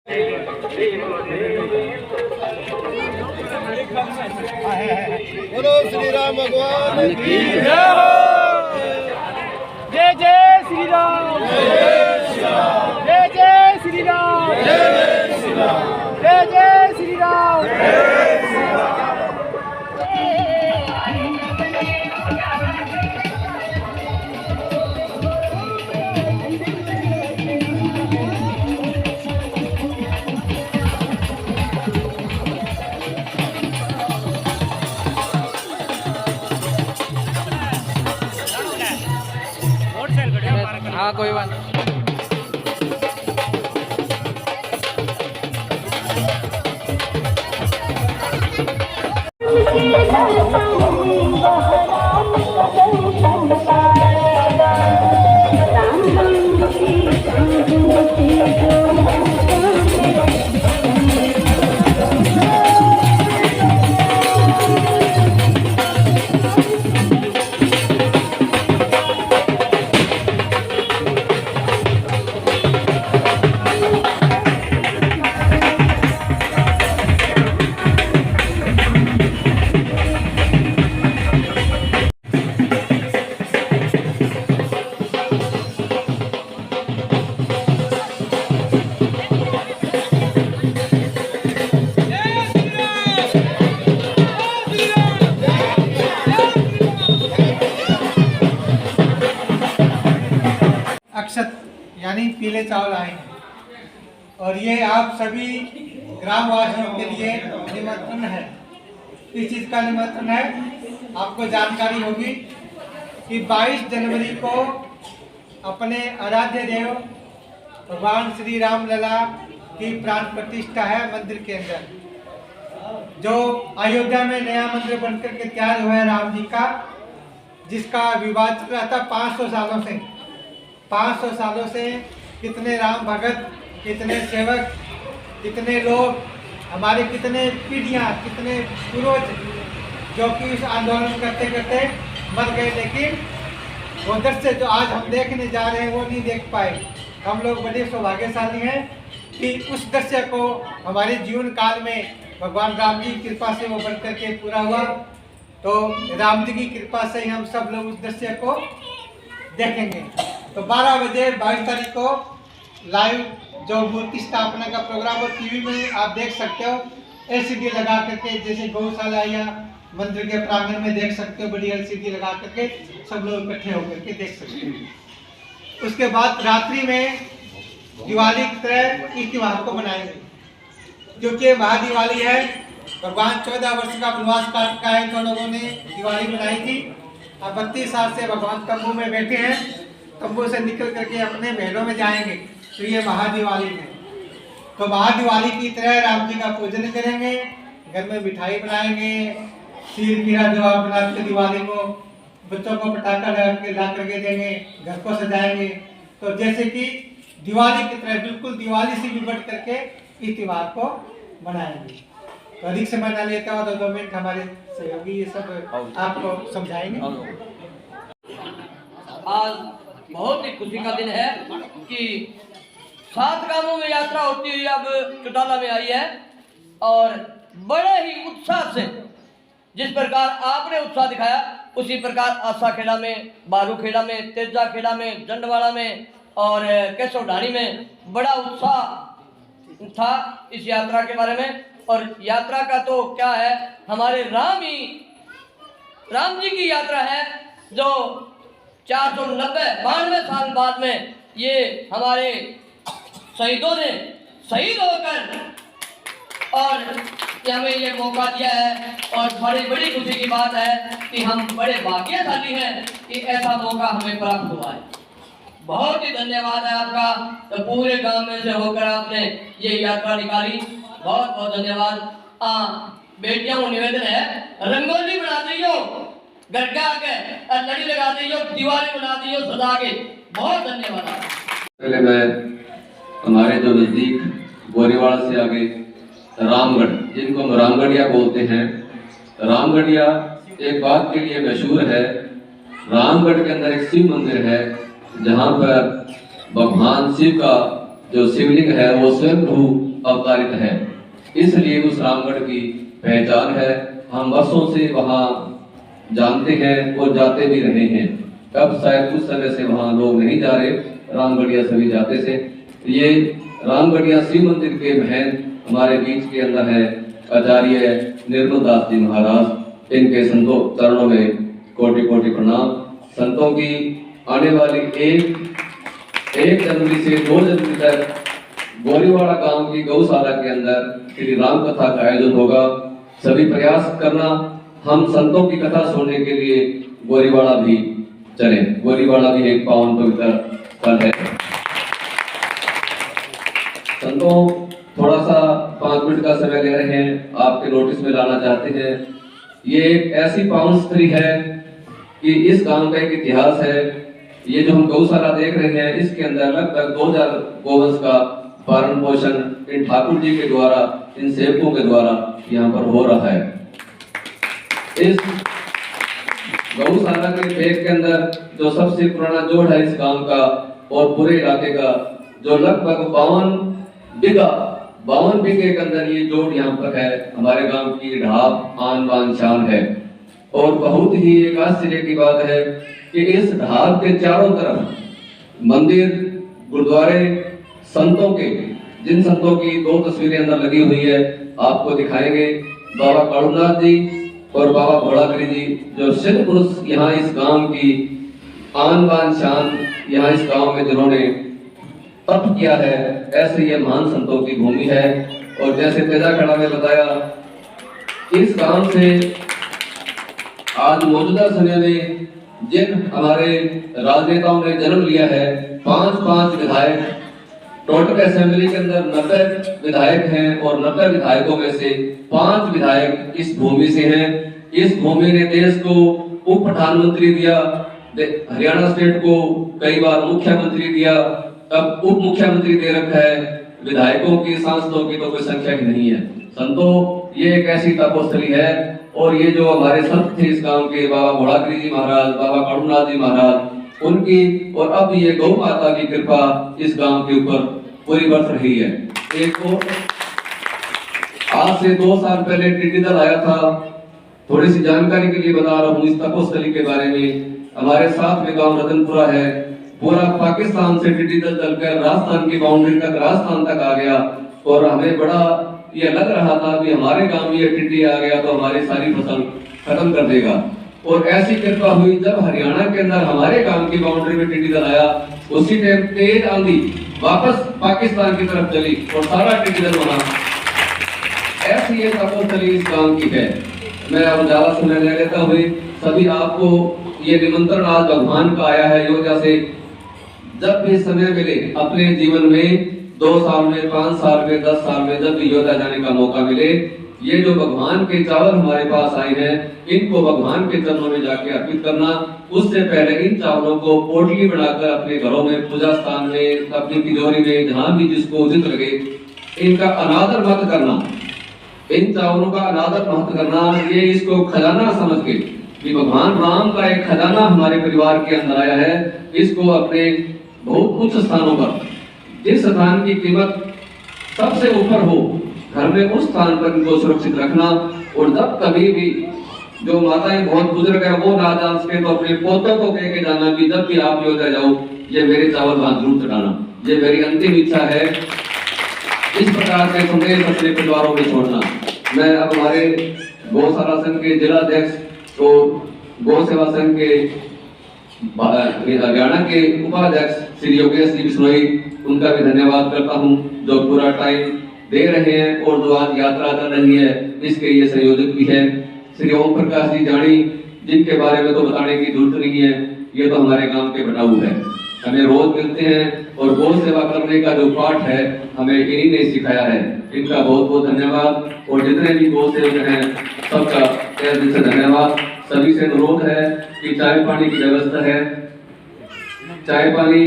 बोलो श्री राम भगवान की जय हो। जय जय श्री राम, जय जय श्री राम, जय जय श्री राम। हाँ कोई बात नहीं। अक्षत यानी पीले चावल आए हैं और ये आप सभी ग्रामवासियों के लिए निमंत्रण है। इस चीज़ का निमंत्रण है, आपको जानकारी होगी कि 22 जनवरी को अपने आराध्य देव भगवान श्री राम लला की प्राण प्रतिष्ठा है मंदिर के अंदर। जो अयोध्या में नया मंदिर बनकर के तैयार हुआ है राम जी का, जिसका विवाद चल रहा था 500 सालों से। 500 सालों से कितने राम भगत, कितने सेवक, कितने लोग, हमारे कितने पीढ़ियाँ, कितने पूर्वज जो कि इस आंदोलन करते करते मर गए, लेकिन वो दृश्य जो आज हम देखने जा रहे हैं वो नहीं देख पाए। हम लोग बड़े सौभाग्यशाली हैं कि उस दृश्य को हमारे जीवन काल में भगवान राम जी की कृपा से वो बन करके पूरा हुआ। तो राम जी की कृपा से ही हम सब लोग उस दृश्य को देखेंगे। तो 12 बजे 22 तारीख को लाइव जो मूर्ति स्थापना का प्रोग्राम हो टीवी में आप देख सकते हो। एलसीडी लगा करके, जैसे गौशाला या मंदिर के प्रांगण में देख सकते हो, बड़ी एलसीडी लगा करके सब लोग इकट्ठे होकर के देख सकते हो। उसके बाद रात्रि में दिवाली की तरह इस त्योहार को मनाएंगे, क्योंकि महादिवाली है। भगवान 14 वर्ष का वनवास काट का है तो लोगों ने दिवाली मनाई थी। अब 32 साल से भगवान तंबू में बैठे हैं, तंबू से निकल करके अपने महलों में जाएंगे, तो ये महादिवाली है। तो महादिवाली की तरह राम जी का पूजन करेंगे, घर में मिठाई बनाएंगे, खीर पीरा जो आप बनाते दिवाली को, बच्चों को पटाखा ला करके देंगे, घर को सजाएंगे। तो जैसे कि दिवाली की तरह बिल्कुल दिवाली से भी बढ़ करके इस त्योहार को मनाएंगे। तो अधिक समय न लेता हो तो 2 मिनट हमारे सहयोगी ये सब आपको समझाएंगे। आज बहुत ही खुशी का दिन है कि 7 गांवों में यात्रा होती हुई अब चौटाला में आई है और बड़े ही उत्साह से जिस प्रकार आपने उत्साह दिखाया उसी प्रकार आशा खेड़ा में, बारू खेड़ा में, तेजा खेड़ा में, जंडवाड़ा में और केशव ढाणी में बड़ा उत्साह था इस यात्रा के बारे में। और यात्रा का तो क्या है, हमारे राम जी की यात्रा है जो 492 साल बाद में ये हमारे शहीदों ने शहीद होकर और हमें ये मौका दिया है। और बड़ी बड़ी खुशी की बात है कि हम बड़े भाग्यशाली हैं कि ऐसा मौका हमें प्राप्त हुआ है। बहुत ही धन्यवाद है आपका। तो पूरे गांव में से होकर आपने ये यात्रा निकाली, बहुत बहुत धन्यवाद। बेटियों को निवेदन है, रंगोली बना दियो घर के आगे और लड़ी लगा दियो, दिवाली बना दियो सजा के। बहुत धन्यवाद। पहले मैं हमारे जो नजदीक बोरीवाड़ा से आगे रामगढ़, जिनको हम रामगढ़िया बोलते हैं, रामगढ़िया एक बात के लिए मशहूर है। रामगढ़ के अंदर एक शिव मंदिर है जहाँ पर भगवान शिव का जो शिवलिंग है वो स्वयं अवतारित है, इसलिए उस रामगढ़ की पहचान है। हम वर्षों से वहाँ जानते हैं और जाते भी रहे हैं। अब शायद कुछ समय से वहाँ लोग नहीं जा रहे, रामगढ़िया सभी जाते थे। ये रामगढ़िया शिव मंदिर के महंत हमारे बीच के अंदर है आचार्य निर्मल दास जी महाराज। इनके संतों चरणों में कोटि कोटि प्रणाम। संतों की आने वाली 1 जनवरी से 2 जनवरी तक गोरीवाड़ा गांव की गौशाला के अंदर श्री राम कथा का आयोजन होगा। सभी प्रयास करना हम संतों की कथा सुनने के लिए गोरीवाड़ा भी चले। गोरीवाड़ा भी एक पावन पवित्र स्थल है। संतों थोड़ा सा 5 मिनट का समय ले रहे हैं, आपके नोटिस में लाना चाहते हैं। ये एक ऐसी पावन स्थली है कि इस गांव का एक इतिहास है। ये जो हम गौशाला देख रहे हैं, इसके अंदर लगभग 2000 गोवंश का पालन पोषण इन ठाकुर जी के द्वारा, इन सेवकों के द्वारा यहाँ पर हो रहा है। इस गौशाला के पेट के अंदर जो सबसे पुराना जोड़ है इस गांव का और पूरे इलाके का, जो लगभग 52 बीघे के अंदर ये जोड़ यहाँ पर है। हमारे गांव की ढाब आन बान शान है। और बहुत ही एक आश्चर्य की बात है कि इस ढाब के चारों तरफ मंदिर, गुरुद्वारे, संतों के, जिन संतों की 2 तस्वीरें अंदर लगी हुई है, आपको दिखाएंगे। बाबा कालूनाथ जी और बाबा भोलागिरी जी, जो सिद्ध पुरुष यहाँ इस गांव की आन बान शान, यहाँ इस गांव में जिन्होंने तप किया है, ऐसे ये महान संतों की भूमि है। और जैसे तेजा खड़ा ने बताया, इस गांव से आज मौजूदा समय में जिन हमारे राजनेताओं ने जन्म लिया है, 5 विधायक, टोटल असेंबली के अंदर 90 विधायक हैं और 90 विधायकों में से 5 विधायक इस भूमि से हैं। इस भूमि ने देश को उप प्रधानमंत्री दिया, हरियाणा स्टेट को कई बार मुख्यमंत्री दिया, अब उप मुख्यमंत्री दे रखा है। विधायकों की, सांसदों की तो कोई संख्या ही नहीं है। संतों, ये एक ऐसी तपोस्थली है। और ये जो हमारे संत थे इस गांव के, बाबा भोलागिरी जी महाराज, बाबा कालूनाथ जी महाराज, उनकी और अब ये गौ माता की कृपा इस गांव के ऊपर पूरी बरस रही है। एक और आज से 2 साल पहले टिड्डी दल आया था। थोड़ी सी जानकारी के लिए बता रहा हूँ इस तपोस्थली के बारे में। हमारे साथ में गांव रतनपुरा है। पूरा पाकिस्तान से टिड्डी दल चलकर राजस्थान की बाउंड्री तक, राजस्थान तक आ गया। और हमें बड़ा ये लग रहा था कि हमारे गांव में ये टिड्डी आ गया तो हमारी सारी फसल खत्म कर देगा। और ऐसी कृपा हुई, जब हरियाणा के अंदर हमारे गांव की बाउंड्री में टिड्डी दल आया, उसी टाइम तेज आंधी वापस पाकिस्तान की तरफ चली और सारा टिड्डी दल वहां। ऐसी ये तपोस्थली इस गांव की है। मैं अब ज्यादा समय ले लेता हुए सभी आपको ये निमंत्रण आज भगवान का आया है अयोध्या से। जब भी समय मिले अपने जीवन में, 2 साल में, 5 साल में, 10 साल में, जब भी अयोध्या जाने का मौका मिले, ये जो भगवान के चावल हमारे पास आए हैं, इनको भगवान के चरणों में जाके अर्पित करना। उससे पहले इन चावलों को पोटली बनाकर अपने घरों में, पूजा स्थान में, अपनी तिजोरी में, जहां भी जिसको उचित लगे, इनका अनादर मत करना। इन चावलों का अनादर मत करना, ये इसको खजाना समझ के कि भगवान राम का एक खजाना हमारे परिवार के अंदर आया है, इसको अपने बहुत उच्च स्थानों पर, जिस स्थान की कीमत सबसे ऊपर हो घर में, उस स्थान पर इनको सुरक्षित रखना। और जब कभी भी जो माताएं बहुत बुजुर्ग है वो ना जान सके तो अपने पोतों को कह के जाना कि जब भी आप अयोध्या जाओ, ये मेरे चावल वहां जरूर चढ़ाना, ये मेरी अंतिम इच्छा है। इस प्रकार के संदेश अपने परिवारों में छोड़ना। मैं अब हमारे गौशाला संघ के जिला अध्यक्ष और गौ सेवा संघ के हरियाणा के उपाध्यक्ष श्री योगेश जी बिश्नोई, उनका भी धन्यवाद करता हूं, जो पूरा टाइम दे रहे हैं और जो आज यात्रा कर रही है, इसके ये संयोजक भी है। श्री ओम प्रकाश जी जानी, जिनके बारे में तो बताने की जरूरत नहीं है, ये तो हमारे गांव के बनाऊ है, हमें रोज मिलते हैं और गौ सेवा करने का जो पाठ है हमें इन्हीं ने सिखाया है। इनका बहुत बहुत धन्यवाद। और जितने भी गौ सेवक हैं सबका तहे दिल से धन्यवाद। सभी से अनुरोध है कि चाय पानी की व्यवस्था है, चाय पानी